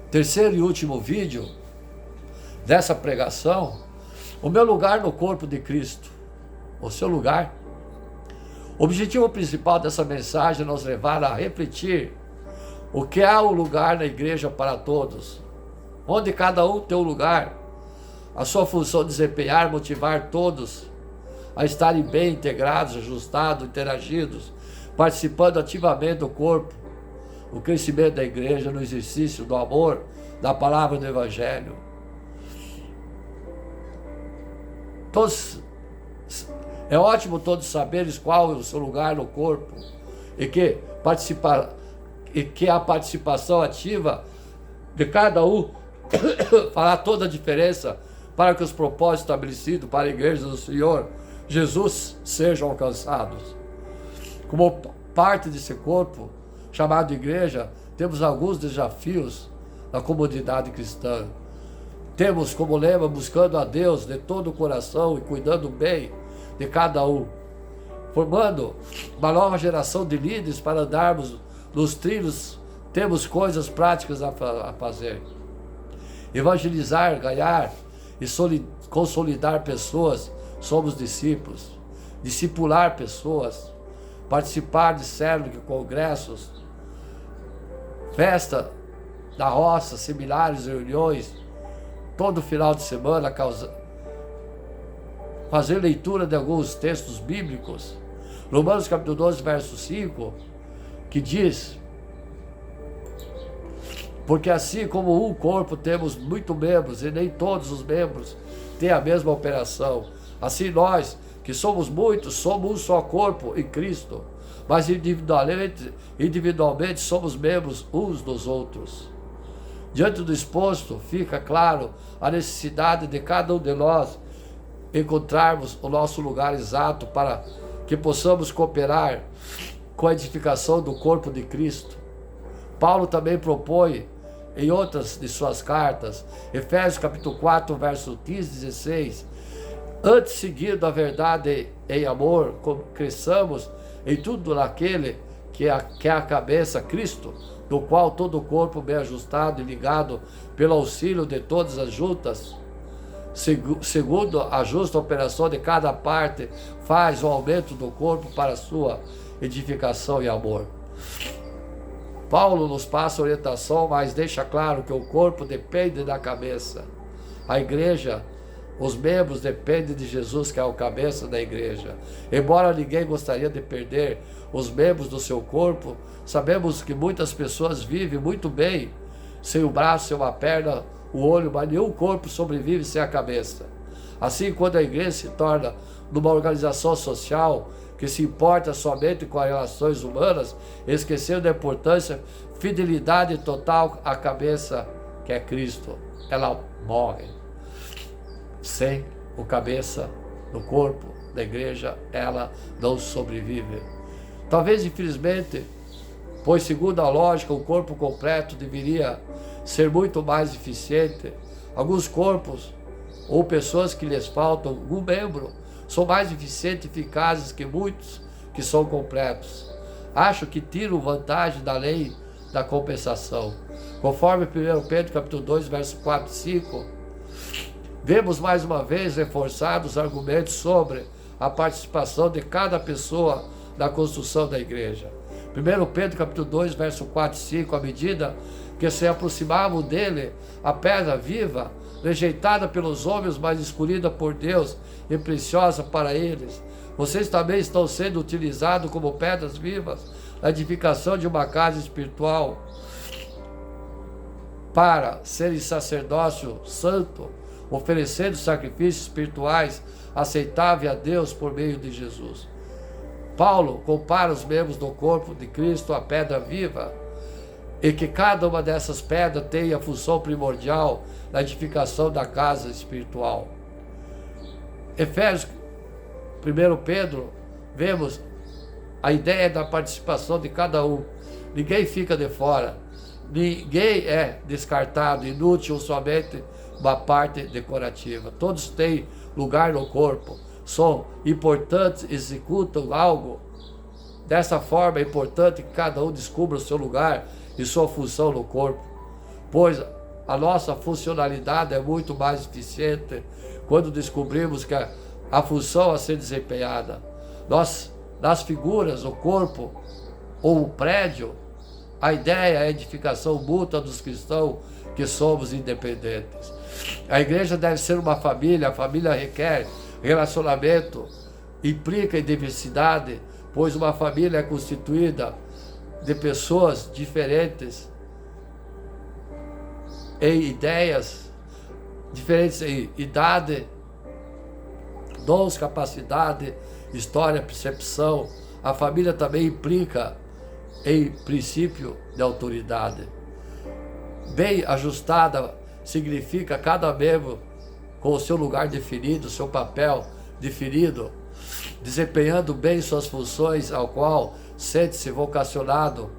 Terceiro e último vídeo dessa pregação, o meu lugar no corpo de Cristo, o seu lugar. O objetivo principal dessa mensagem é nos levar a refletir o que é o lugar na igreja para todos, onde cada um tem um lugar, a sua função de desempenhar, motivar todos a estarem bem integrados, ajustados, interagidos, participando ativamente do corpo, o crescimento da igreja no exercício do amor, da palavra do Evangelho. É ótimo todos saberes qual é o seu lugar no corpo e que a participação ativa de cada um fará toda a diferença para que os propósitos estabelecidos para a igreja do Senhor Jesus sejam alcançados. Como parte desse corpo chamado igreja, temos alguns desafios na comunidade cristã. Temos como lema buscando a Deus de todo o coração e cuidando bem de cada um, formando uma nova geração de líderes para andarmos nos trilhos. Temos coisas práticas a fazer: evangelizar, ganhar e consolidar pessoas. Somos discípulos, discipular pessoas, participar de células, congressos, festa da roça, seminários, reuniões, todo final de semana, fazer leitura de alguns textos bíblicos. Romanos capítulo 12, verso 5, que diz: porque assim como um corpo temos muitos membros, e nem todos os membros têm a mesma operação, assim nós, que somos muitos, somos um só corpo em Cristo, mas individualmente somos membros uns dos outros. Diante do exposto, fica claro a necessidade de cada um de nós encontrarmos o nosso lugar exato para que possamos cooperar com a edificação do corpo de Cristo. Paulo também propõe em outras de suas cartas, Efésios capítulo 4, verso 15 e 16, antes seguindo a verdade em amor, cresçamos em tudo naquele que é a cabeça, Cristo, do qual todo o corpo bem ajustado e ligado pelo auxílio de todas as juntas, segundo a justa operação de cada parte, faz o aumento do corpo para a sua edificação e amor. Paulo nos passa orientação, mas deixa claro que o corpo depende da cabeça. A igreja, os membros dependem de Jesus, que é o cabeça da igreja. Embora ninguém gostaria de perder os membros do seu corpo, sabemos que muitas pessoas vivem muito bem sem o braço, sem uma perna, o olho, mas nenhum corpo sobrevive sem a cabeça. Assim, quando a igreja se torna numa organização social que se importa somente com as relações humanas, esquecendo da importância, fidelidade total à cabeça, que é Cristo, ela morre. Sem o cabeça do corpo da igreja, ela não sobrevive. Talvez, infelizmente, pois segundo a lógica, o corpo completo deveria ser muito mais eficiente. Alguns corpos ou pessoas que lhes faltam algum membro são mais eficientes e eficazes que muitos que são completos. Acho que tiram vantagem da lei da compensação. Conforme 1 Pedro capítulo 2, verso 4 e 5, vemos mais uma vez reforçados os argumentos sobre a participação de cada pessoa na construção da igreja. 1 Pedro capítulo 2, verso 4 e 5, à medida que se aproximavam dele, a pedra viva, rejeitada pelos homens, mas escolhida por Deus e preciosa para eles, vocês também estão sendo utilizados como pedras vivas na edificação de uma casa espiritual, para serem sacerdócio santo, oferecendo sacrifícios espirituais aceitáveis a Deus por meio de Jesus. Paulo compara os membros do corpo de Cristo à pedra viva, e que cada uma dessas pedras tem a função primordial na edificação da casa espiritual. Efésios, 1 Pedro, vemos a ideia da participação de cada um. Ninguém fica de fora, ninguém é descartado, inútil ou somente uma parte decorativa. Todos têm lugar no corpo, são importantes, executam algo. Dessa forma é importante que cada um descubra o seu lugar e sua função no corpo. pois a nossa funcionalidade é muito mais eficiente quando descobrimos que a função a ser desempenhada. Nós, nas figuras, o corpo ou o prédio, a ideia é a edificação mútua dos cristãos que somos independentes. A igreja deve ser uma família, a família requer relacionamento, implica em diversidade, pois uma família é constituída de pessoas diferentes, em ideias, diferentes em idade, dons, capacidade, história, percepção. A família também implica em princípio de autoridade. Bem ajustada significa cada membro com o seu lugar definido, seu papel definido, desempenhando bem suas funções, ao qual sente-se vocacionado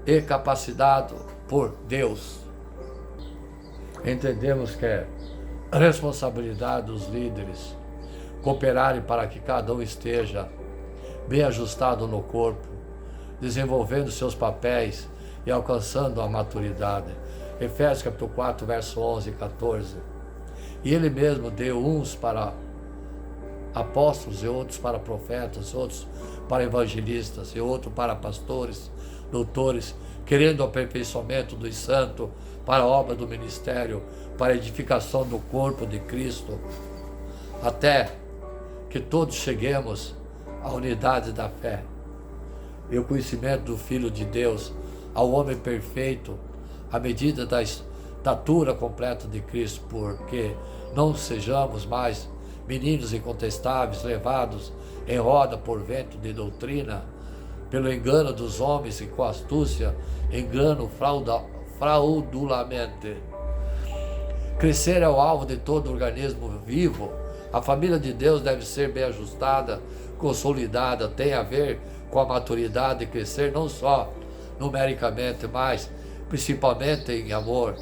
e capacitado por Deus. Entendemos que é responsabilidade dos líderes cooperarem para que cada um esteja bem ajustado no corpo, desenvolvendo seus papéis e alcançando a maturidade. Efésios capítulo 4, verso 11 e 14. E ele mesmo deu uns para apóstolos, e outros para profetas, outros para evangelistas, e outros para pastores, doutores, querendo o aperfeiçoamento dos santos, para a obra do ministério, para a edificação do corpo de Cristo, até que todos cheguemos à unidade da fé e o conhecimento do Filho de Deus, ao homem perfeito, à medida da estatura completa de Cristo, porque não sejamos mais meninos incontestáveis, levados em roda por vento de doutrina, pelo engano dos homens e com astúcia, engano fraudulamente. Crescer é o alvo de todo organismo vivo. A família de Deus deve ser bem ajustada, consolidada, tem a ver com a maturidade, crescer não só numericamente, mas principalmente em amor,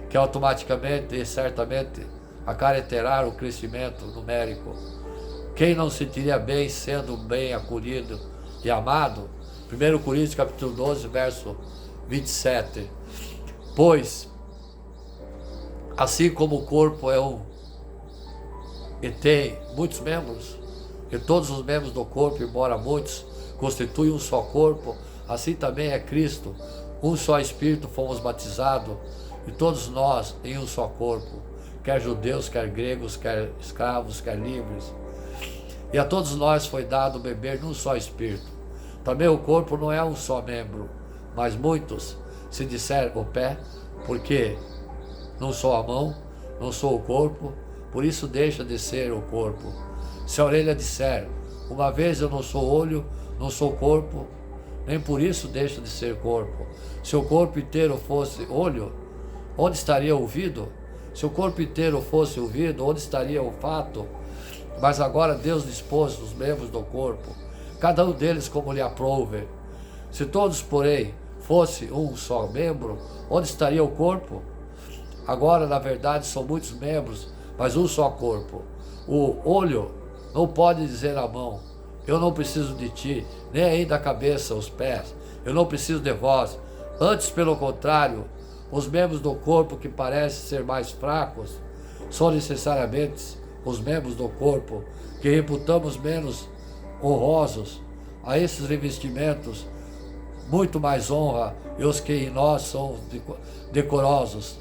que automaticamente e certamente acarreterá o crescimento numérico. Quem não se sentiria bem sendo bem acolhido e amado? 1 Coríntios capítulo 12, verso 27. Pois, assim como o corpo é um e tem muitos membros, e todos os membros do corpo, embora muitos, constituem um só corpo, assim também é Cristo. Um só Espírito fomos batizados, e todos nós em um só corpo, quer judeus, quer gregos, quer escravos, quer livres. E a todos nós foi dado beber num só Espírito. Também o corpo não é um só membro, mas muitos. Se disser o pé, porque não sou a mão, não sou o corpo, por isso deixa de ser o corpo. Se a orelha disser, uma vez eu não sou olho, não sou corpo, nem por isso deixa de ser corpo. Se o corpo inteiro fosse olho, onde estaria o ouvido? Se o corpo inteiro fosse ouvido, onde estaria o olfato? Mas agora Deus dispôs os membros do corpo, cada um deles como lhe aprouve. Se todos, porém, fosse um só membro, onde estaria o corpo? Agora, na verdade, são muitos membros, mas um só corpo. O olho não pode dizer à mão, eu não preciso de ti, nem ainda a cabeça, os pés, eu não preciso de vós. Antes, pelo contrário, os membros do corpo que parecem ser mais fracos são necessariamente os membros do corpo que reputamos menos honrosos. A esses revestimentos muito mais honra, e os que em nós são decorosos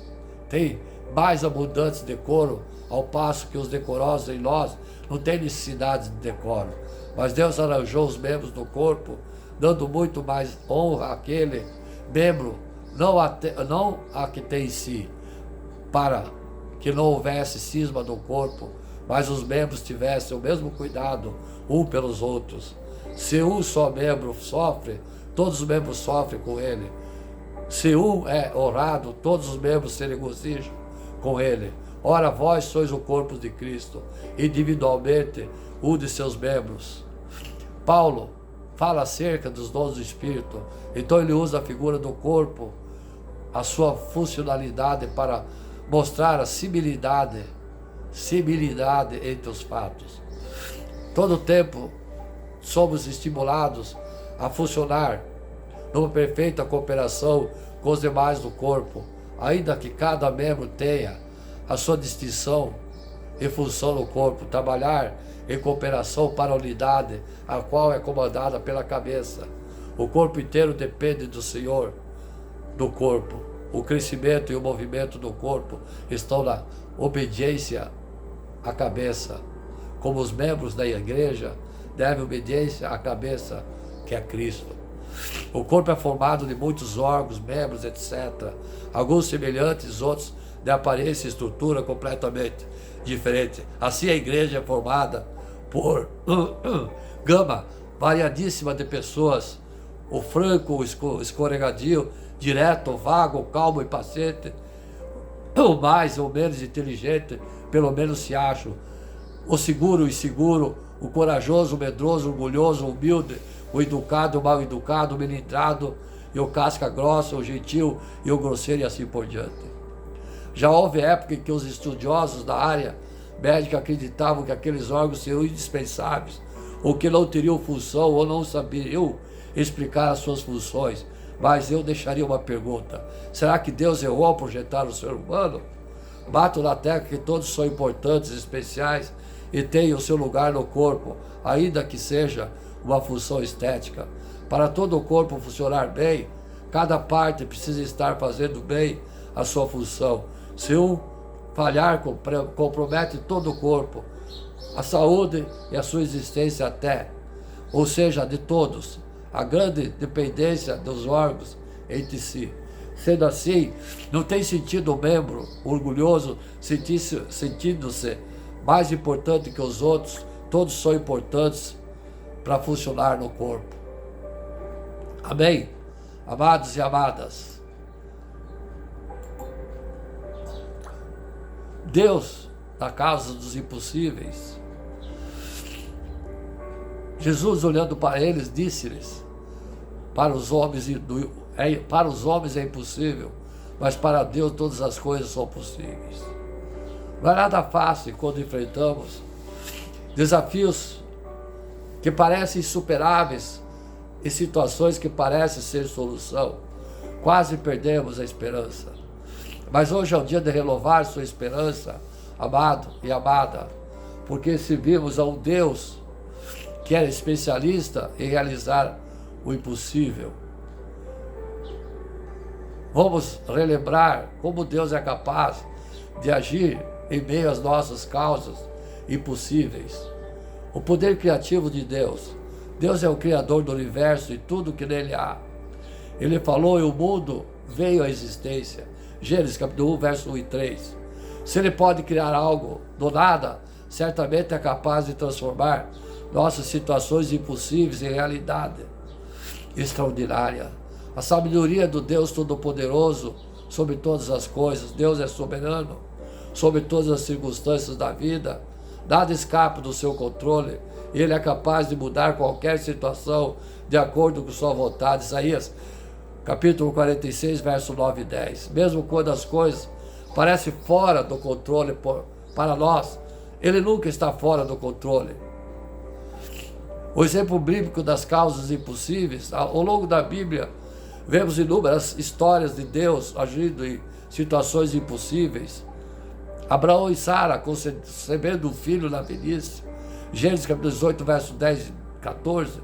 têm mais abundantes decoro, ao passo que os decorosos em nós não têm necessidade de decoro. Mas Deus arranjou os membros do corpo, dando muito mais honra àquele membro, não a que tem em si, para que não houvesse cisma do corpo, mas os membros tivessem o mesmo cuidado um pelos outros. Se um só membro sofre, todos os membros sofrem com ele. Se um é honrado, todos os membros se regozijam com ele. Ora, vós sois o corpo de Cristo, individualmente um de seus membros. Paulo fala acerca dos dons do Espírito, então ele usa a figura do corpo, a sua funcionalidade, para mostrar a similitude entre os fatos. Todo o tempo somos estimulados a funcionar numa perfeita cooperação com os demais do corpo, ainda que cada membro tenha a sua distinção e função no corpo, trabalhar em cooperação para a unidade, a qual é comandada pela cabeça. O corpo inteiro depende do Senhor do corpo. O crescimento e o movimento do corpo estão na obediência à cabeça. Como os membros da igreja devem obediência à cabeça, que é Cristo. O corpo é formado de muitos órgãos, membros, etc. Alguns semelhantes, outros de aparência e estrutura completamente diferente. Assim a igreja é formada por gama variadíssima de pessoas. O franco, o escorregadio, direto, vago, calmo e paciente, o mais ou menos inteligente, pelo menos se acham. O seguro, o inseguro, o corajoso, o medroso, o orgulhoso, o humilde, o educado, o mal educado, o melindrado, e o casca grossa, o gentil e o grosseiro, e assim por diante. Já houve época em que os estudiosos da área médica acreditavam que aqueles órgãos seriam indispensáveis, ou que não teriam função, ou não saberiam explicar as suas funções. Mas eu deixaria uma pergunta: será que Deus errou ao projetar o ser humano? Bato na tecla que todos são importantes, especiais e têm o seu lugar no corpo, ainda que seja uma função estética. Para todo o corpo funcionar bem, cada parte precisa estar fazendo bem a sua função. Se um falhar, compromete todo o corpo, a saúde e a sua existência até, ou seja, de todos, a grande dependência dos órgãos entre si. Sendo assim, não tem sentido o membro orgulhoso sentindo-se mais importante que os outros. Todos são importantes para funcionar no corpo. Amém? Amados e amadas, Deus, na causa dos impossíveis, Jesus, olhando para eles, disse-lhes: para os homens é impossível, mas para Deus todas as coisas são possíveis. Não é nada fácil quando enfrentamos desafios que parecem insuperáveis e situações que parecem ser solução. Quase perdemos a esperança. Mas hoje é o dia de renovar sua esperança, amado e amada, porque servimos a um Deus que era especialista em realizar o impossível. Vamos relembrar como Deus é capaz de agir em meio às nossas causas impossíveis. O poder criativo de Deus. Deus é o Criador do universo e tudo que nele há. Ele falou e o mundo veio à existência. Gênesis capítulo 1, verso 1 e 3. Se ele pode criar algo do nada, certamente é capaz de transformar nossas situações impossíveis em realidade extraordinária. A sabedoria do Deus Todo-Poderoso sobre todas as coisas. Deus é soberano sobre todas as circunstâncias da vida. Nada escapa do seu controle. Ele é capaz de mudar qualquer situação de acordo com sua vontade. Isaías, capítulo 46, verso 9 e 10. Mesmo quando as coisas parecem fora do controle para nós, ele nunca está fora do controle. O exemplo bíblico das causas impossíveis, ao longo da Bíblia, vemos inúmeras histórias de Deus agindo em situações impossíveis. Abraão e Sara concebendo um filho na velhice. Gênesis capítulo 18, verso 10 e 14.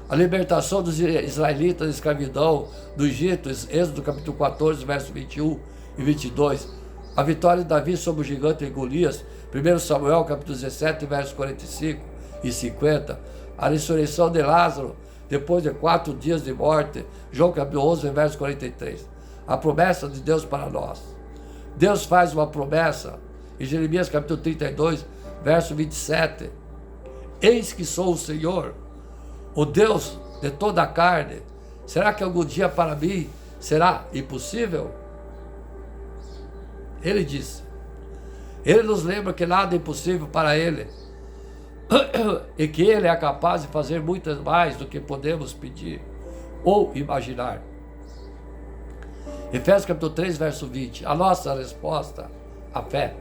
A libertação dos israelitas da escravidão do Egito, Êxodo capítulo 14, verso 21 e 22. A vitória de Davi sobre o gigante Golias, 1 Samuel capítulo 17, verso 45 e 50. A ressurreição de Lázaro, depois de 4 dias de morte, João capítulo 11, verso 43. A promessa de Deus para nós. Deus faz uma promessa em Jeremias capítulo 32, verso 27. Eis que sou o Senhor, o Deus de toda a carne. Será que algum dia para mim será impossível? Ele disse. Ele nos lembra que nada é impossível para Ele. E que Ele é capaz de fazer muitas mais do que podemos pedir ou imaginar. Efésios capítulo 3, verso 20. A nossa resposta, a fé.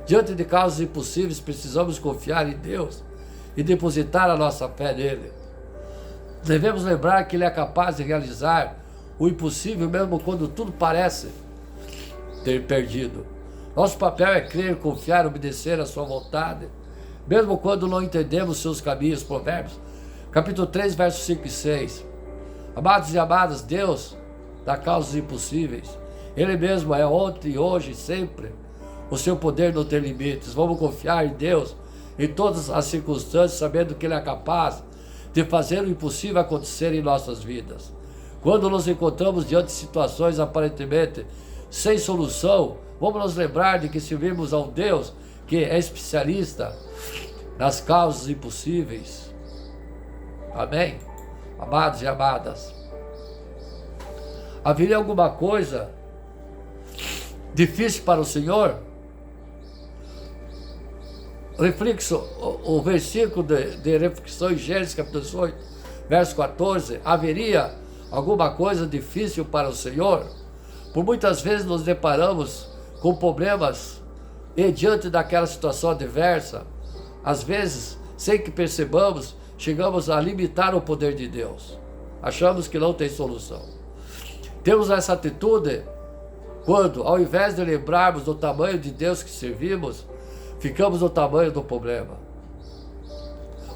Diante de causas impossíveis, precisamos confiar em Deus e depositar a nossa fé nele. Devemos lembrar que Ele é capaz de realizar o impossível, mesmo quando tudo parece ter perdido. Nosso papel é crer, confiar, obedecer à sua vontade, mesmo quando não entendemos seus caminhos. Provérbios, capítulo 3, versos 5 e 6. Amados e amadas, Deus dá causas impossíveis. Ele mesmo é ontem, hoje e sempre. O seu poder não tem limites. Vamos confiar em Deus em todas as circunstâncias, sabendo que Ele é capaz de fazer o impossível acontecer em nossas vidas. Quando nos encontramos diante de situações aparentemente sem solução, vamos nos lembrar de que servimos a um Deus que é especialista nas causas impossíveis. Amém? Amados e amadas, haveria alguma coisa difícil para o Senhor? Reflexo, o versículo de reflexão em Gênesis capítulo 18, verso 14, haveria alguma coisa difícil para o Senhor? Por muitas vezes nos deparamos com problemas e diante daquela situação adversa, às vezes, sem que percebamos, chegamos a limitar o poder de Deus. Achamos que não tem solução. Temos essa atitude quando, ao invés de lembrarmos do tamanho de Deus que servimos, ficamos no tamanho do problema.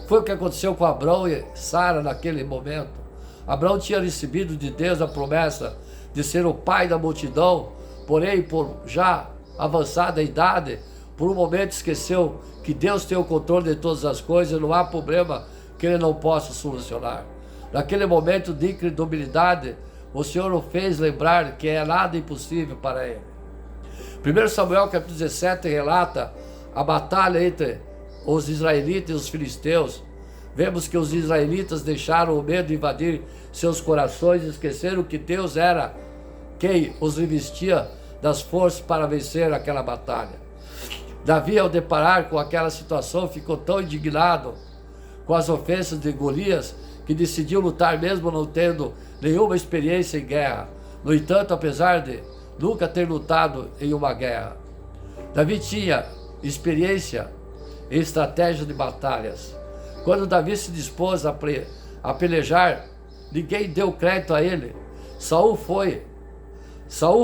Foi o que aconteceu com Abrão e Sara naquele momento. Abrão tinha recebido de Deus a promessa de ser o pai da multidão, porém, por já avançada idade, por um momento esqueceu que Deus tem o controle de todas as coisas e não há problema que Ele não possa solucionar. Naquele momento de incredulidade, o Senhor o fez lembrar que é nada impossível para Ele. 1 Samuel capítulo 17 relata a batalha entre os israelitas e os filisteus. Vemos que os israelitas deixaram o medo invadir seus corações e esqueceram que Deus era quem os revestia das forças para vencer aquela batalha. Davi, ao deparar com aquela situação, ficou tão indignado com as ofensas de Golias que decidiu lutar mesmo não tendo nenhuma experiência em guerra. No entanto, apesar de nunca ter lutado em uma guerra, Davi tinha experiência em estratégia de batalhas. Quando Davi se dispôs a pelejar, ninguém deu crédito a ele. Saul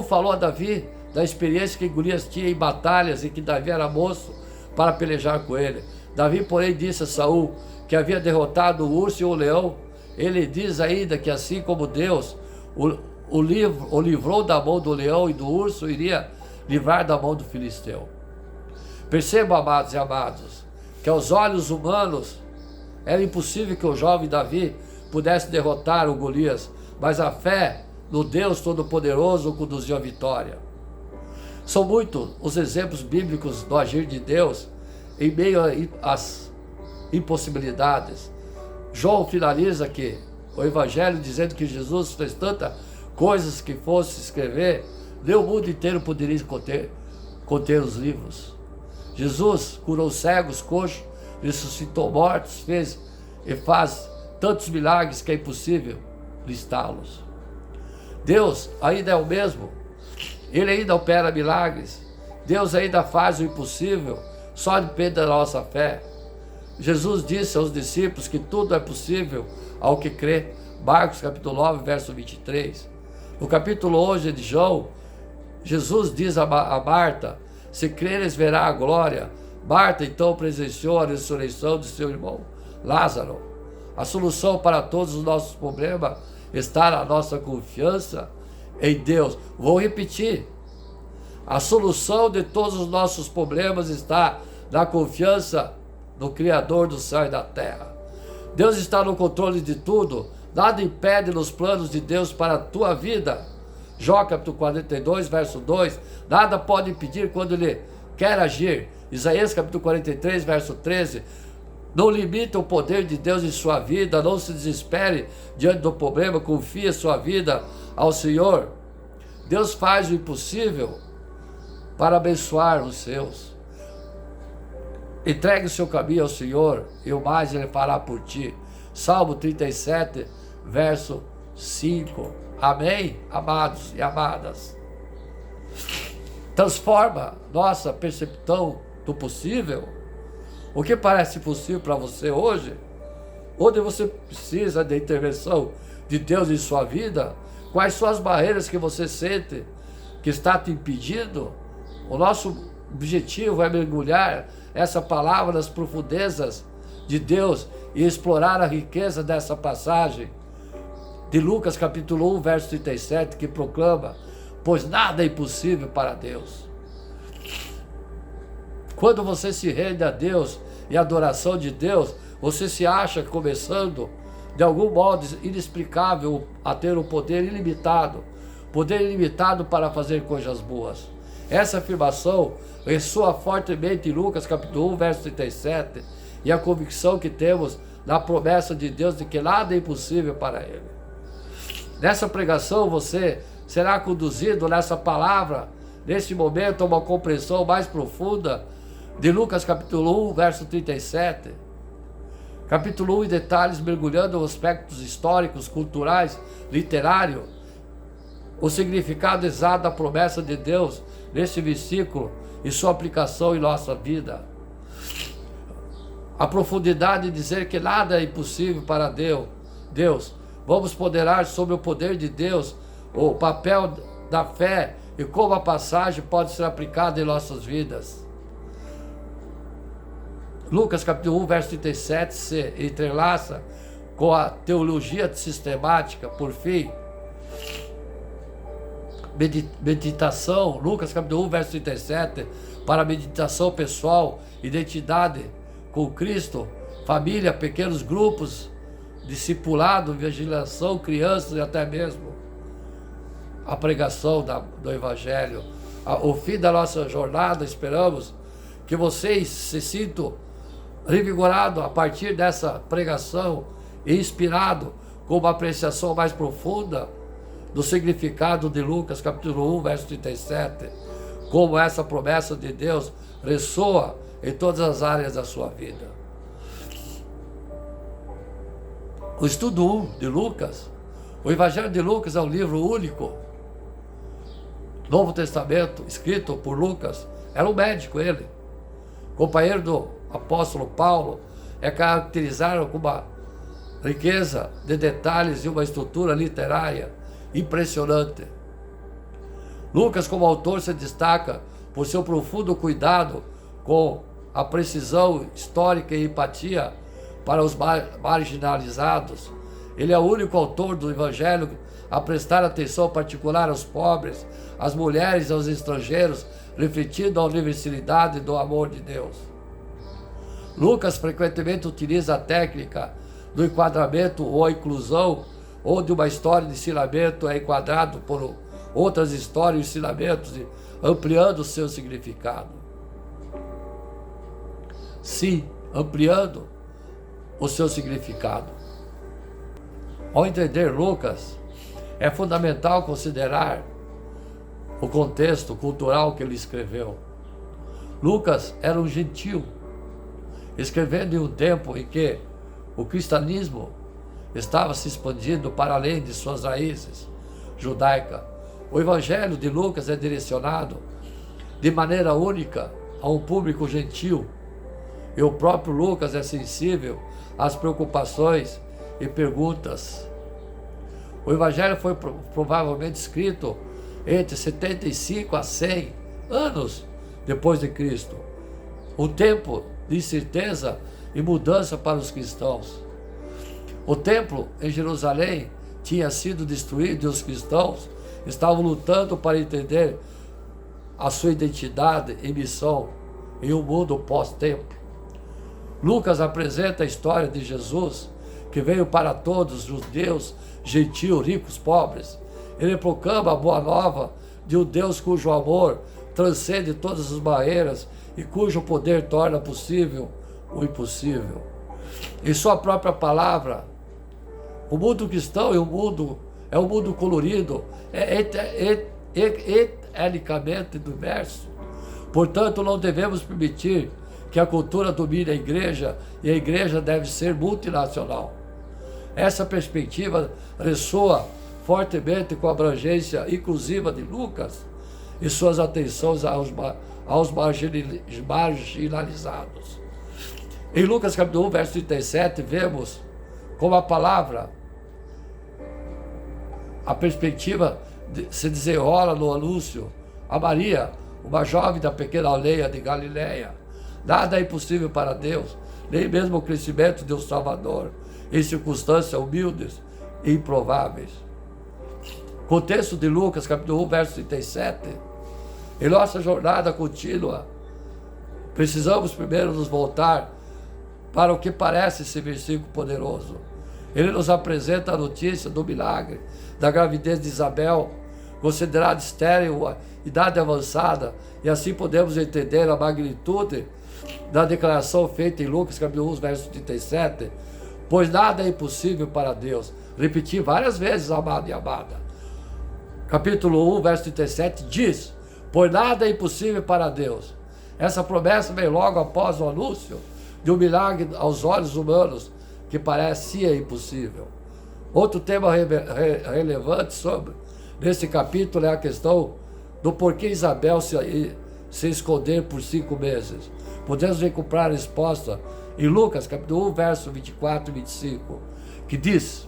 falou a Davi da experiência que Golias tinha em batalhas e que Davi era moço para pelejar com ele. Davi, porém, disse a Saul que havia derrotado o urso e o leão. Ele diz ainda que assim como Deus o livrou da mão do leão e do urso, iria livrar da mão do filisteu. Percebam, amados e amados, que aos olhos humanos era impossível que o jovem Davi pudesse derrotar o Golias, mas a fé no Deus Todo-Poderoso o conduziu à vitória. São muitos os exemplos bíblicos do agir de Deus em meio às impossibilidades. João finaliza aqui o Evangelho dizendo que Jesus fez tantas coisas que fosse escrever, nem o mundo inteiro poderia conter os livros. Jesus curou cegos, coxos, ressuscitou mortos, fez e faz tantos milagres que é impossível listá-los. Deus ainda é o mesmo, Ele ainda opera milagres, Deus ainda faz o impossível, só depende da nossa fé. Jesus disse aos discípulos que tudo é possível ao que crê. Marcos capítulo 9, verso 23. No capítulo 11 de João, Jesus diz a Marta: se creres verá a glória. Marta então presenciou a ressurreição de seu irmão Lázaro. A solução para todos os nossos problemas está na nossa confiança em Deus. Vou repetir: a solução de todos os nossos problemas está na confiança no Criador do céu e da terra. Deus está no controle de tudo. Nada impede nos planos de Deus para a tua vida. Jó capítulo 42, verso 2. Nada pode impedir quando Ele quer agir. Isaías capítulo 43, verso 13. Não limite o poder de Deus em sua vida. Não se desespere diante do problema. Confie sua vida ao Senhor. Deus faz o impossível para abençoar os seus. Entregue o seu caminho ao Senhor e o mais Ele fará por ti. Salmo 37, verso 5. Amém, amados e amadas? Transforma nossa percepção do possível. O que parece possível para você hoje? Onde você precisa da intervenção de Deus em sua vida? Quais são as barreiras que você sente que está te impedindo, o nosso objetivo é mergulhar essa palavra nas profundezas de Deus e explorar a riqueza dessa passagem de Lucas capítulo 1, verso 37, que proclama: pois nada é impossível para Deus. Quando você se rende a Deus e a adoração de Deus, você se acha começando, de algum modo inexplicável, a ter um poder ilimitado para fazer coisas boas. Essa afirmação ressoa fortemente em Lucas capítulo 1, verso 37, e a convicção que temos na promessa de Deus de que nada é impossível para Ele. Nessa pregação você será conduzido nessa palavra, nesse momento, a uma compreensão mais profunda de Lucas capítulo 1, verso 37. Capítulo 1 em detalhes, mergulhando em aspectos históricos, culturais, literários, o significado exato da promessa de Deus neste versículo e sua aplicação em nossa vida. A profundidade de dizer que nada é impossível para Deus. Vamos ponderar sobre o poder de Deus, o papel da fé e como a passagem pode ser aplicada em nossas vidas. Lucas capítulo 1, verso 37 se entrelaça com a teologia sistemática. Por fim, meditação, Lucas capítulo 1, verso 37, para meditação pessoal, identidade com Cristo, família, pequenos grupos, discipulado, vigiliação, crianças e até mesmo a pregação do Evangelho. Ao fim da nossa jornada, esperamos que vocês se sintam revigorados a partir dessa pregação e inspirados com uma apreciação mais profunda do significado de Lucas capítulo 1, verso 37, como essa promessa de Deus ressoa em todas as áreas da sua vida. O estudo 1 de Lucas, o Evangelho de Lucas é um livro único, Novo Testamento, escrito por Lucas. Era um médico ele, companheiro do apóstolo Paulo, é caracterizado com uma riqueza de detalhes e uma estrutura literária impressionante. Lucas, como autor, se destaca por seu profundo cuidado com a precisão histórica e empatia para os marginalizados. Ele é o único autor do Evangelho a prestar atenção particular aos pobres, às mulheres e aos estrangeiros, refletindo a universalidade do amor de Deus. Lucas frequentemente utiliza a técnica do enquadramento ou a inclusão, onde uma história de ensinamento é enquadrado por outras histórias e ensinamentos, ampliando o seu significado. Sim, ampliando o seu significado. Ao entender Lucas, é fundamental considerar o contexto cultural que ele escreveu. Lucas era um gentil, escrevendo em um tempo em que o cristianismo estava se expandindo para além de suas raízes judaicas. O Evangelho de Lucas é direcionado de maneira única a um público gentil, e o próprio Lucas é sensível às preocupações e perguntas. O Evangelho foi provavelmente escrito entre 75 a 100 anos depois de Cristo, um tempo de incerteza e mudança para os cristãos. O templo em Jerusalém tinha sido destruído e os cristãos estavam lutando para entender a sua identidade e missão em um mundo pós-templo. Lucas apresenta a história de Jesus, que veio para todos, judeus, gentios, ricos, pobres. Ele proclama a boa nova de um Deus cujo amor transcende todas as barreiras e cujo poder torna possível o impossível. Em sua própria palavra, o mundo cristão é um mundo colorido, etnicamente diverso. Portanto, não devemos permitir que a cultura domine a igreja, e a igreja deve ser multinacional. Essa perspectiva ressoa fortemente com a abrangência inclusiva de Lucas e suas atenções aos marginalizados. Em Lucas capítulo 1, verso 37, vemos como a palavra, a perspectiva se desenrola no anúncio a Maria, uma jovem da pequena aldeia de Galileia. Nada é impossível para Deus, nem mesmo o crescimento de um Salvador, em circunstâncias humildes e improváveis. Contexto de Lucas, capítulo 1, verso 37. Em nossa jornada contínua, precisamos primeiro nos voltar para o que parece esse versículo poderoso. Ele nos apresenta a notícia do milagre da gravidez de Isabel, considerada estéril, idade avançada, e assim podemos entender a magnitude da declaração feita em Lucas, capítulo 1, verso 37, pois nada é impossível para Deus. Repeti várias vezes, amado e amada. Capítulo 1, verso 37 diz, pois nada é impossível para Deus. Essa promessa vem logo após o anúncio de um milagre aos olhos humanos que parecia impossível. Outro tema relevante nesse capítulo é a questão do porquê Isabel se esconder por 5 meses. Podemos recuperar a resposta em Lucas, capítulo 1, verso 24 e 25, que diz,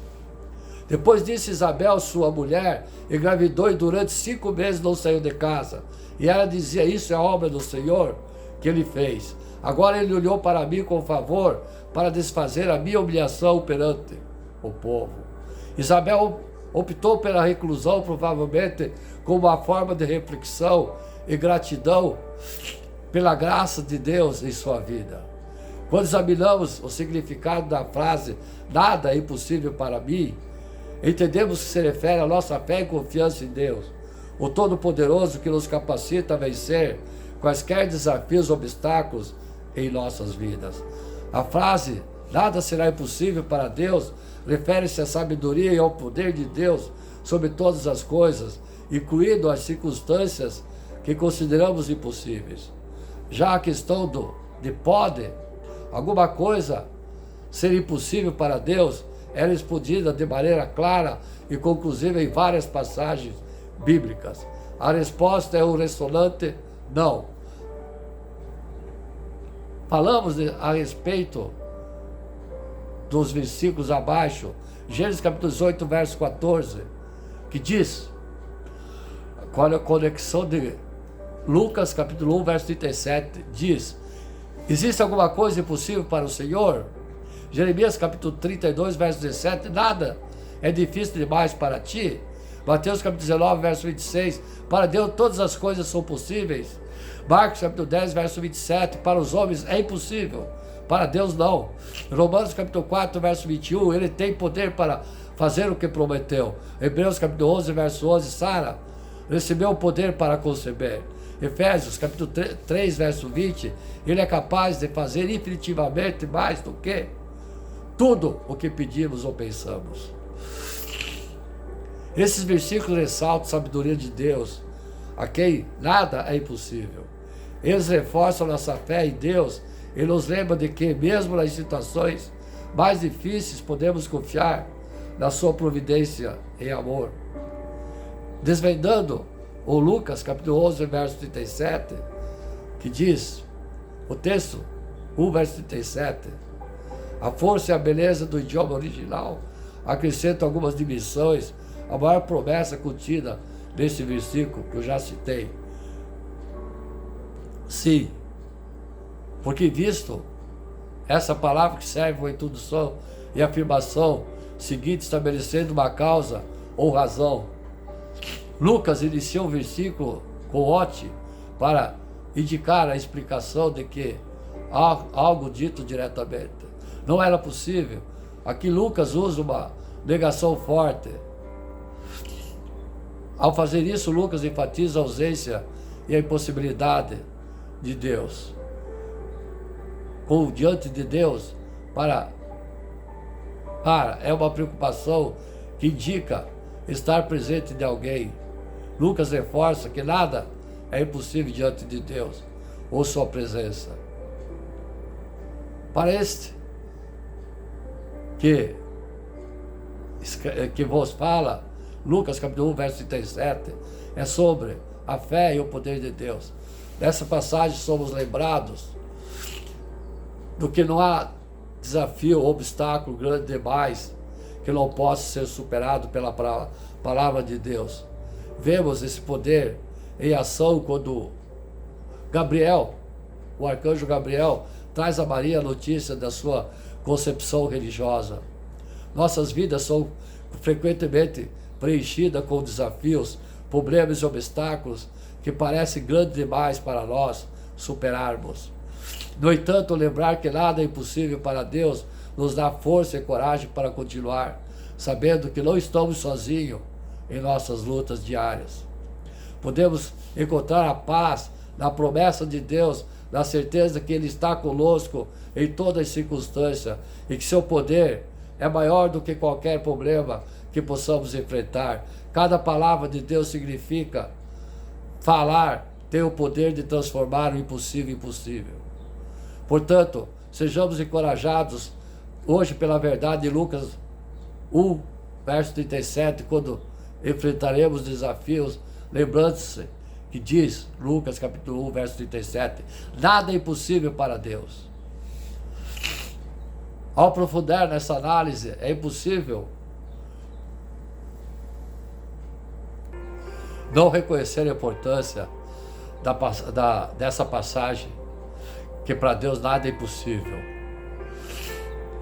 depois disso Isabel, sua mulher, engravidou e durante 5 meses não saiu de casa. E ela dizia, isso é a obra do Senhor que ele fez. Agora ele olhou para mim com favor para desfazer a minha humilhação perante o povo. Isabel optou pela reclusão, provavelmente como uma forma de reflexão e gratidão pela graça de Deus em sua vida. Quando examinamos o significado da frase, nada é impossível para mim, entendemos que se refere à nossa fé e confiança em Deus, o Todo-Poderoso que nos capacita a vencer quaisquer desafios, obstáculos em nossas vidas. A frase, nada será impossível para Deus, refere-se à sabedoria e ao poder de Deus sobre todas as coisas, incluindo as circunstâncias que consideramos impossíveis. Já a questão de pode alguma coisa ser impossível para Deus é respondida de maneira clara e conclusiva em várias passagens bíblicas. A resposta é um ressonante não. Falamos a respeito dos versículos abaixo, Gênesis capítulo 18, verso 14, que diz, com a conexão de Lucas capítulo 1, verso 37, diz, existe alguma coisa impossível para o Senhor? Jeremias capítulo 32, verso 17, nada é difícil demais para ti. Mateus capítulo 19, verso 26, para Deus todas as coisas são possíveis. Marcos capítulo 10, verso 27, para os homens é impossível, para Deus não. Romanos capítulo 4, verso 21, ele tem poder para fazer o que prometeu. Hebreus capítulo 11, verso 11, Sara recebeu o poder para conceber. Efésios capítulo 3, verso 20, ele é capaz de fazer infinitivamente mais do que tudo o que pedimos ou pensamos. Esses versículos ressaltam a sabedoria de Deus, a quem nada é impossível. Eles reforçam nossa fé em Deus e nos lembram de que, mesmo nas situações mais difíceis, podemos confiar na sua providência e amor. Desvendando o Lucas, capítulo 11, verso 37, que diz, o texto, 1, verso 37, a força e a beleza do idioma original acrescentam algumas dimensões à maior promessa contida nesse versículo que eu já citei. Sim, porque visto essa palavra que serve como introdução e afirmação seguinte, estabelecendo uma causa ou razão, Lucas inicia o versículo com ote para indicar a explicação de que há algo dito diretamente. Não era possível. Aqui Lucas usa uma negação forte. Ao fazer isso, Lucas enfatiza a ausência e a impossibilidade de Deus. Ou diante de Deus, é uma preocupação que indica estar presente de alguém. Lucas reforça que nada é impossível diante de Deus ou sua presença. Para este que vos fala, Lucas capítulo 1, verso 37, é sobre a fé e o poder de Deus. Nessa passagem somos lembrados do que não há desafio ou obstáculo grande demais que não possa ser superado pela palavra de Deus. vemos esse poder em ação quando Gabriel, o arcanjo Gabriel, traz a Maria a notícia da sua concepção religiosa. Nossas vidas são frequentemente preenchidas com desafios, problemas e obstáculos que parecem grandes demais para nós superarmos. No entanto, lembrar que nada é impossível para Deus nos dá força e coragem para continuar, sabendo que não estamos sozinhos em nossas lutas diárias. Podemos encontrar a paz na promessa de Deus, na certeza que Ele está conosco em todas as circunstâncias e que seu poder é maior do que qualquer problema que possamos enfrentar. Cada palavra de Deus significa falar, tem o poder de transformar o impossível em possível. Portanto, sejamos encorajados hoje pela verdade de Lucas 1, verso 37, quando enfrentaremos desafios, lembrando-se que diz, Lucas capítulo 1, verso 37, nada é impossível para Deus. Ao aprofundar nessa análise, é impossível não reconhecer a importância dessa passagem, que para Deus nada é impossível.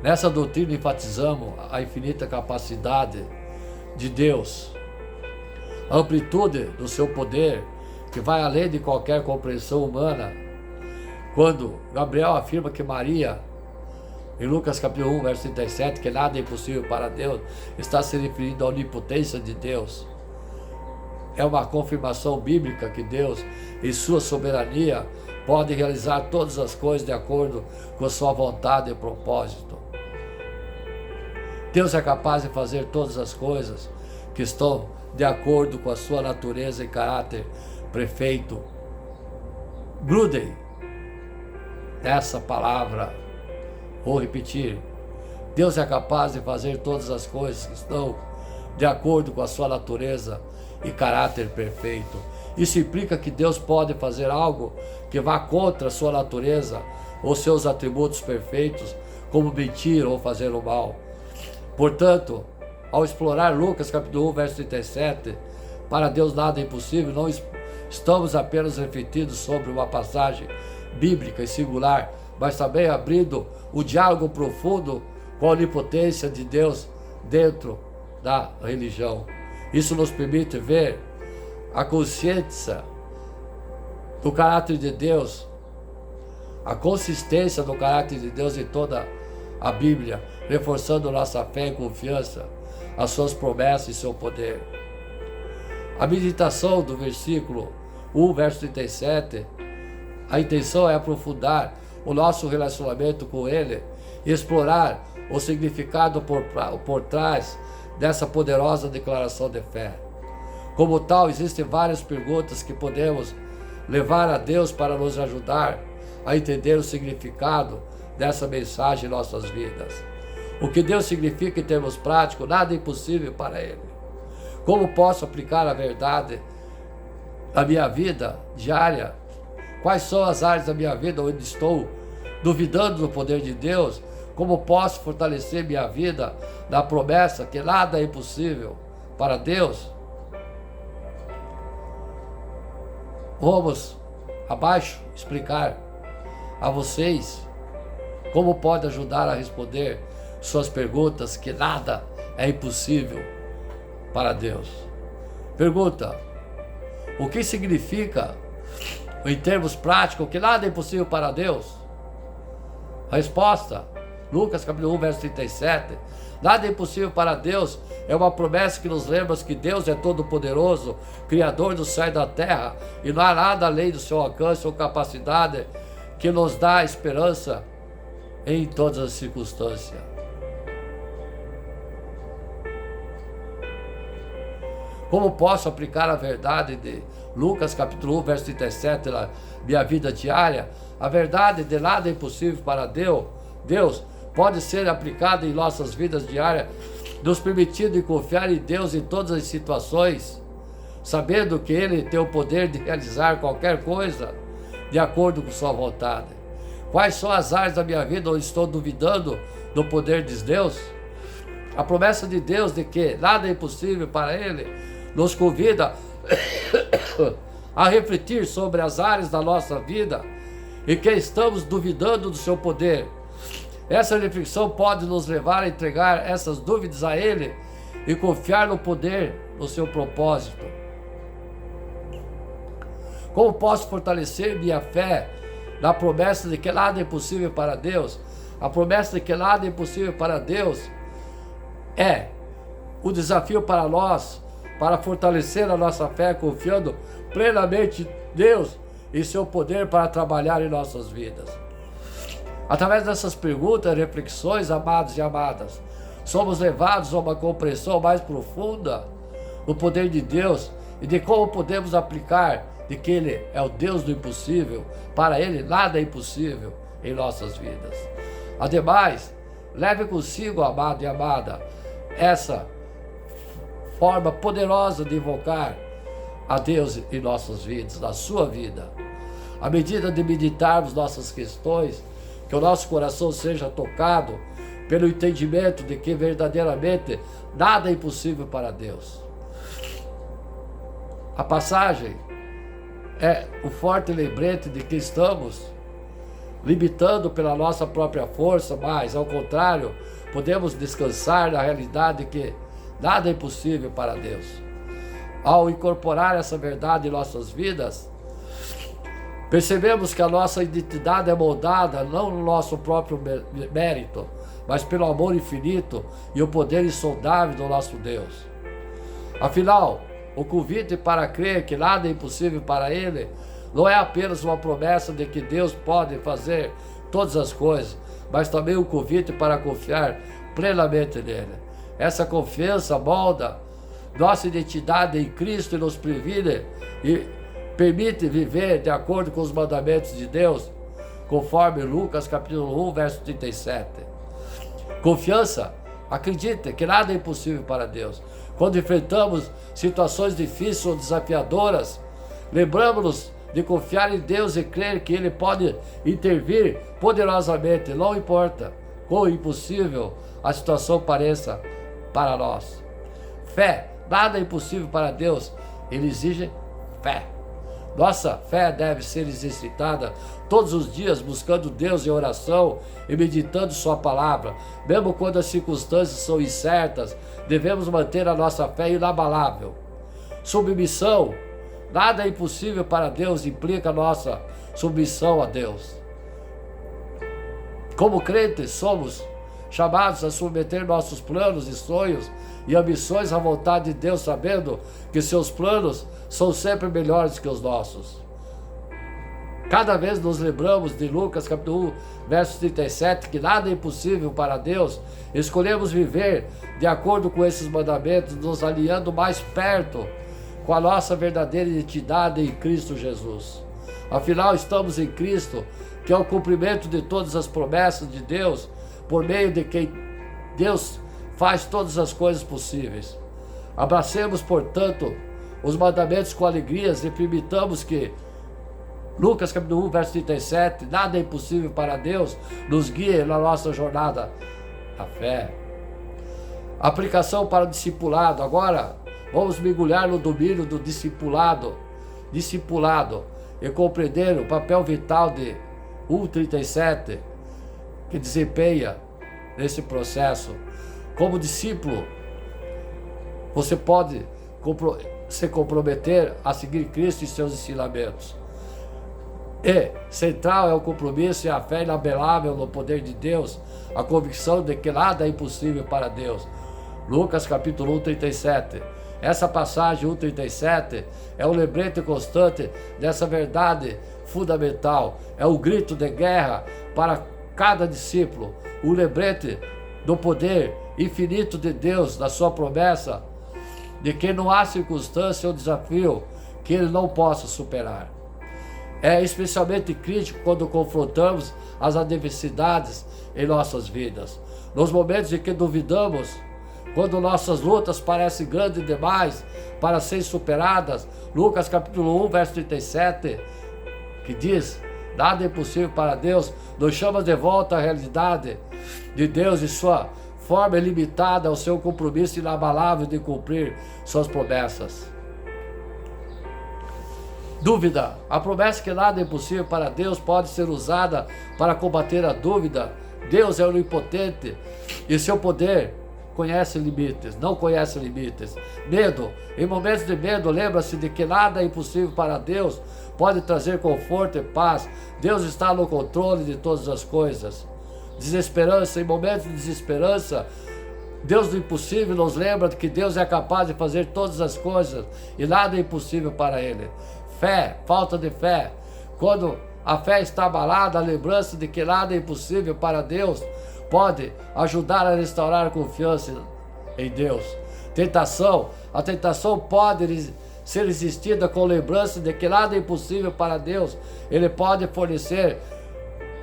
Nessa doutrina enfatizamos a infinita capacidade de Deus, a amplitude do seu poder, que vai além de qualquer compreensão humana. Quando Gabriel afirma que Maria, em Lucas capítulo 1, verso 37, que nada é impossível para Deus, está se referindo à onipotência de Deus. É uma confirmação bíblica que Deus, em sua soberania, pode realizar todas as coisas de acordo com a sua vontade e propósito. Deus é capaz de fazer todas as coisas que estão de acordo com a sua natureza e caráter perfeito. Grudem nessa palavra. Vou repetir. Deus é capaz de fazer todas as coisas que estão de acordo com a sua natureza e caráter perfeito. Isso implica que Deus pode fazer algo que vá contra a sua natureza ou seus atributos perfeitos, como mentir ou fazer o mal. Portanto, ao explorar Lucas capítulo 1, verso 37, para Deus nada é impossível, não estamos apenas refletindo sobre uma passagem bíblica e singular, mas também abrindo o diálogo profundo com a onipotência de Deus dentro da religião. Isso nos permite ver a consciência do caráter de Deus, a consistência do caráter de Deus em toda a Bíblia, reforçando nossa fé e confiança, as suas promessas e seu poder. A meditação do versículo 1, verso 37, a intenção é aprofundar o nosso relacionamento com Ele e explorar o significado por trás dessa poderosa declaração de fé. Como tal, existem várias perguntas que podemos levar a Deus para nos ajudar a entender o significado dessa mensagem em nossas vidas. O que Deus significa em termos práticos, nada é impossível para Ele. Como posso aplicar a verdade na minha vida diária? Quais são as áreas da minha vida onde estou duvidando do poder de Deus? Como posso fortalecer minha vida na promessa que nada é impossível para Deus? Vamos abaixo explicar a vocês como pode ajudar a responder suas perguntas, que nada é impossível para Deus. Pergunta: o que significa, em termos práticos, que nada é impossível para Deus? Resposta: Lucas capítulo 1, verso 37. Nada é impossível para Deus é uma promessa que nos lembra que Deus é todo-poderoso, Criador do céu e da terra, e não há nada além do seu alcance ou capacidade que nos dá esperança em todas as circunstâncias. Como posso aplicar a verdade de Lucas capítulo 1, verso 37 na minha vida diária? A verdade de nada é impossível para Deus pode ser aplicada em nossas vidas diárias, nos permitindo confiar em Deus em todas as situações, sabendo que Ele tem o poder de realizar qualquer coisa de acordo com sua vontade. Quais são as áreas da minha vida onde estou duvidando do poder de Deus? A promessa de Deus de que nada é impossível para Ele nos convida a refletir sobre as áreas da nossa vida em que estamos duvidando do seu poder. Essa reflexão pode nos levar a entregar essas dúvidas a Ele e confiar no poder do seu propósito. Como posso fortalecer minha fé na promessa de que nada é impossível para Deus? A promessa de que nada é impossível para Deus é o desafio para nós, para fortalecer a nossa fé, confiando plenamente em Deus e seu poder para trabalhar em nossas vidas. Através dessas perguntas e reflexões, amados e amadas, somos levados a uma compreensão mais profunda do poder de Deus e de como podemos aplicar de que Ele é o Deus do impossível. Para Ele nada é impossível em nossas vidas. Ademais, leve consigo, amado e amada, essa forma poderosa de invocar a Deus em nossas vidas, na sua vida. À medida de meditarmos nossas questões, que o nosso coração seja tocado pelo entendimento de que verdadeiramente nada é impossível para Deus. A passagem é o forte lembrete de que estamos limitando pela nossa própria força, mas, ao contrário, podemos descansar na realidade de que nada é impossível para Deus. Ao incorporar essa verdade em nossas vidas, percebemos que a nossa identidade é moldada não no nosso próprio mérito, mas pelo amor infinito e o poder insondável do nosso Deus. Afinal, o convite para crer que nada é impossível para Ele não é apenas uma promessa de que Deus pode fazer todas as coisas, mas também um convite para confiar plenamente nele. Essa confiança molda nossa identidade em Cristo e nos previne e permite viver de acordo com os mandamentos de Deus, conforme Lucas capítulo 1, verso 37. Confiança, acredite que nada é impossível para Deus. Quando enfrentamos situações difíceis ou desafiadoras, lembramos-nos de confiar em Deus e crer que Ele pode intervir poderosamente, não importa quão impossível a situação pareça para nós. Fé, nada é impossível para Deus, Ele exige fé. Nossa fé deve ser exercitada todos os dias, buscando Deus em oração e meditando sua palavra. Mesmo quando as circunstâncias são incertas, devemos manter a nossa fé inabalável. Submissão, nada é impossível para Deus, implica nossa submissão a Deus. Como crentes, somos chamados a submeter nossos planos e sonhos e ambições à vontade de Deus, sabendo que seus planos são sempre melhores que os nossos. Cada vez nos lembramos de Lucas capítulo 1, verso 37, que nada é impossível para Deus. Escolhemos viver de acordo com esses mandamentos, nos alinhando mais perto com a nossa verdadeira identidade em Cristo Jesus. Afinal, estamos em Cristo, que é o cumprimento de todas as promessas de Deus, por meio de quem Deus faz todas as coisas possíveis. Abracemos, portanto, os mandamentos com alegrias e permitamos que Lucas capítulo 1, verso 37, nada é impossível para Deus, nos guie na nossa jornada da fé. Aplicação para o discipulado. Agora, vamos mergulhar no domínio do discipulado e compreender o papel vital de 1,37 que desempenha nesse processo. Como discípulo, você pode se comprometer a seguir Cristo e seus ensinamentos. E central é o compromisso e a fé inabelável no poder de Deus, a convicção de que nada é impossível para Deus. Lucas capítulo 1, 37. Essa passagem 1,37 é um lembrete constante dessa verdade fundamental. É um grito de guerra para cada discípulo, um lembrete do poder infinito de Deus, da sua promessa, de que não há circunstância ou desafio que Ele não possa superar. É especialmente crítico quando confrontamos as adversidades em nossas vidas. Nos momentos em que duvidamos, quando nossas lutas parecem grandes demais para serem superadas, Lucas capítulo 1, verso 37, que diz: nada é impossível para Deus, nos chama de volta à realidade de Deus e sua forma ilimitada ao seu compromisso inabalável de cumprir suas promessas. Dúvida. A promessa que nada é impossível para Deus pode ser usada para combater a dúvida. Deus é onipotente e seu poder conhece limites, não conhece limites. Medo. Em momentos de medo, lembra-se de que nada é impossível para Deus. Pode trazer conforto e paz. Deus está no controle de todas as coisas. Desesperança. Em momentos de desesperança, Deus do impossível nos lembra de que Deus é capaz de fazer todas as coisas e nada é impossível para Ele. Fé, falta de fé. Quando a fé está abalada, a lembrança de que nada é impossível para Deus pode ajudar a restaurar a confiança em Deus. Tentação. A tentação pode ser resistida com lembrança de que nada é impossível para Deus. Ele pode fornecer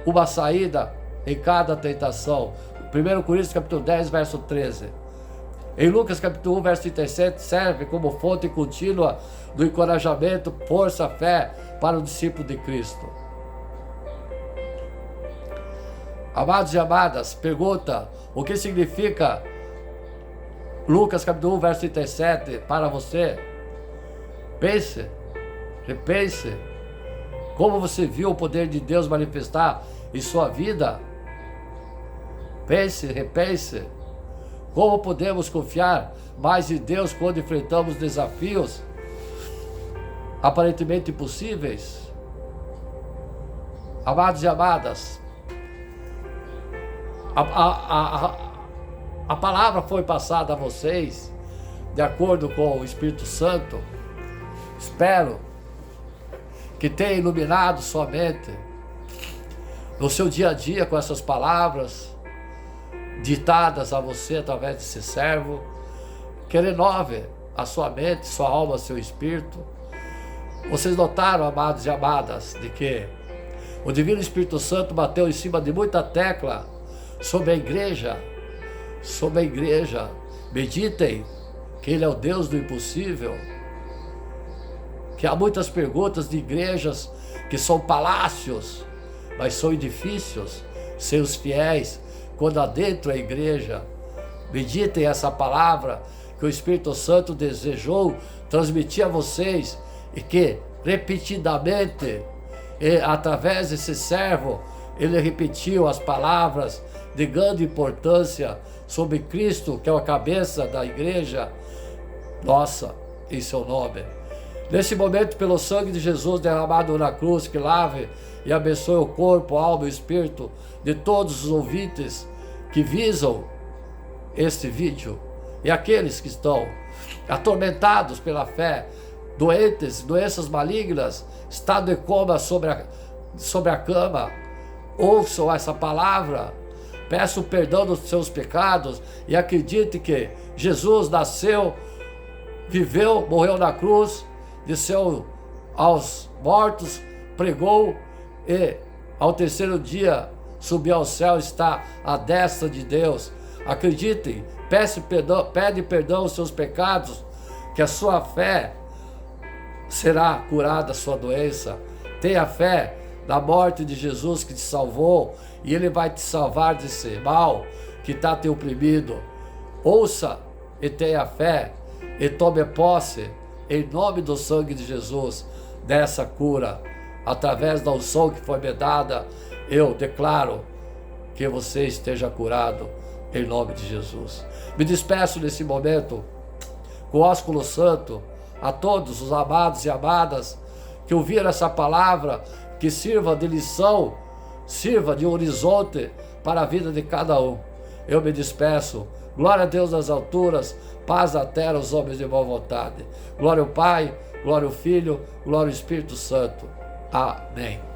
uma saída em cada tentação. 1 Coríntios capítulo 10, verso 13. Em Lucas capítulo 1, verso 37, serve como fonte contínua do encorajamento, força, fé para o discípulo de Cristo. Amados e amadas, pergunta: o que significa Lucas capítulo 1, verso 37 para você? Pense, repense. Como você viu o poder de Deus manifestar em sua vida? Pense, repense. Como podemos confiar mais em Deus quando enfrentamos desafios aparentemente impossíveis? Amados e amadas, a palavra foi passada a vocês de acordo com o Espírito Santo. Espero que tenha iluminado sua mente no seu dia a dia com essas palavras ditadas a você através desse servo, que renove a sua mente, sua alma, seu espírito. Vocês notaram, amados e amadas, de que o Divino Espírito Santo bateu em cima de muita tecla sobre a igreja, sobre a igreja. Meditem que Ele é o Deus do impossível, que há muitas perguntas de igrejas que são palácios, mas são edifícios sem os fiéis. Quando adentro a igreja, meditem essa palavra que o Espírito Santo desejou transmitir a vocês e que repetidamente, através desse servo, ele repetiu as palavras de grande importância sobre Cristo, que é a cabeça da igreja nossa, em seu nome. Nesse momento, pelo sangue de Jesus derramado na cruz, que lave e abençoe o corpo, a alma e o espírito de todos os ouvintes que visam este vídeo e aqueles que estão atormentados pela fé, doentes, doenças malignas, estado de coma sobre a cama, ouçam essa palavra, peçam perdão dos seus pecados e acredite que Jesus nasceu, viveu, morreu na cruz, desceu aos mortos, pregou e ao terceiro dia subiu ao céu, está à destra de Deus. Acreditem, pede perdão aos seus pecados, que a sua fé será curada a sua doença. Tenha fé na morte de Jesus que te salvou, e Ele vai te salvar desse mal que está te oprimido. Ouça e tenha fé e tome posse em nome do sangue de Jesus dessa cura. Através da unção que foi me dada, eu declaro que você esteja curado em nome de Jesus. Me despeço nesse momento com o ósculo santo a todos os amados e amadas que ouviram essa palavra, que sirva de lição, sirva de horizonte para a vida de cada um. Eu me despeço. Glória a Deus nas alturas, paz na terra aos homens de boa vontade. Glória ao Pai, glória ao Filho, glória ao Espírito Santo. Amém.